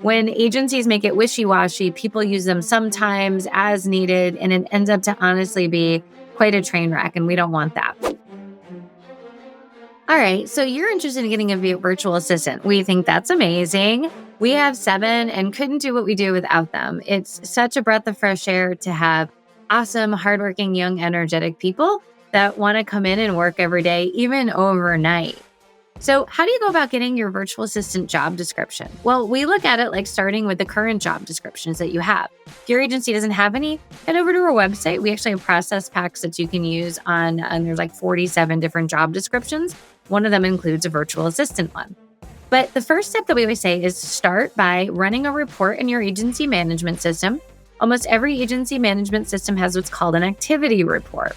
When agencies make it wishy-washy, people use them sometimes as needed, and it ends up to honestly be quite a train wreck, and we don't want that. All right, so you're interested in getting a virtual assistant. We think that's amazing. We have 7 and couldn't do what we do without them. It's such a breath of fresh air to have awesome, hardworking, young, energetic people that want to come in and work every day, even overnight. So how do you go about getting your virtual assistant job description? Well, we look at it like starting with the current job descriptions that you have. If your agency doesn't have any, head over to our website. We actually have process packs that you can use and there's like 47 different job descriptions. One of them includes a virtual assistant one. But the first step that we always say is start by running a report in your agency management system. Almost every agency management system has what's called an activity report.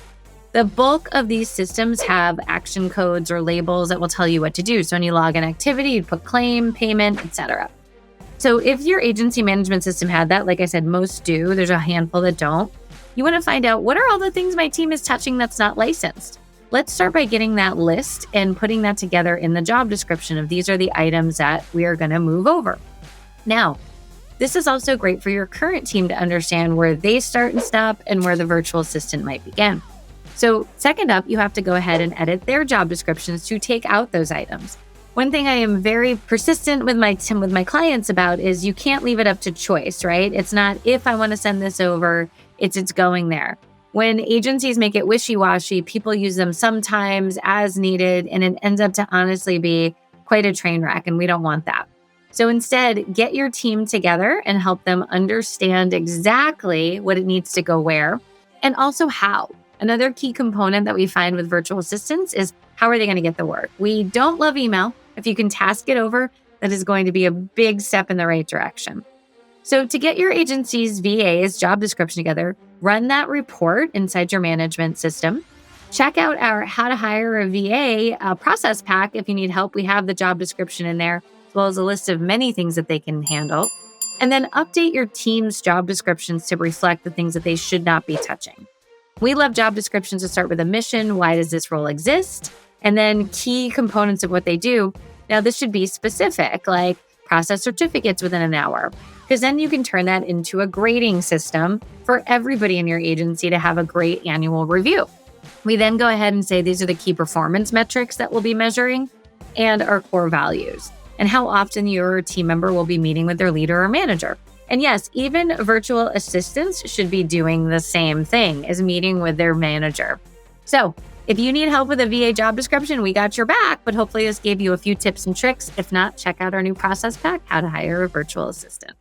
The bulk of these systems have action codes or labels that will tell you what to do. So when you log an activity, you'd put claim, payment, etc. So if your agency management system had that, like I said, most do, there's a handful that don't. You want to find out, what are all the things my team is touching that's not licensed? Let's start by getting that list and putting that together in the job description of these are the items that we are going to move over. Now, this is also great for your current team to understand where they start and stop and where the virtual assistant might begin. So second up, you have to go ahead and edit their job descriptions to take out those items. One thing I am very persistent with my clients about is you can't leave it up to choice, right? It's not if I want to send this over, it's going there. When agencies make it wishy-washy, people use them sometimes as needed, and it ends up to honestly be quite a train wreck, and we don't want that. So instead, get your team together and help them understand exactly what it needs to go where, and also how. Another key component that we find with virtual assistants is how are they going to get the work? We don't love email. If you can task it over, that is going to be a big step in the right direction. So to get your agency's VA's job description together, run that report inside your management system. Check out our How to Hire a VA process pack. If you need help, we have the job description in there, as well as a list of many things that they can handle. And then update your team's job descriptions to reflect the things that they should not be touching. We love job descriptions to start with a mission. Why does this role exist? And then key components of what they do. Now, this should be specific, like process certificates within an hour, because then you can turn that into a grading system for everybody in your agency to have a great annual review. We then go ahead and say these are the key performance metrics that we'll be measuring and our core values, and how often your team member will be meeting with their leader or manager. And yes, even virtual assistants should be doing the same thing as meeting with their manager. So if you need help with a VA job description, we got your back, but hopefully this gave you a few tips and tricks. If not, check out our new process pack, How to Hire a Virtual Assistant.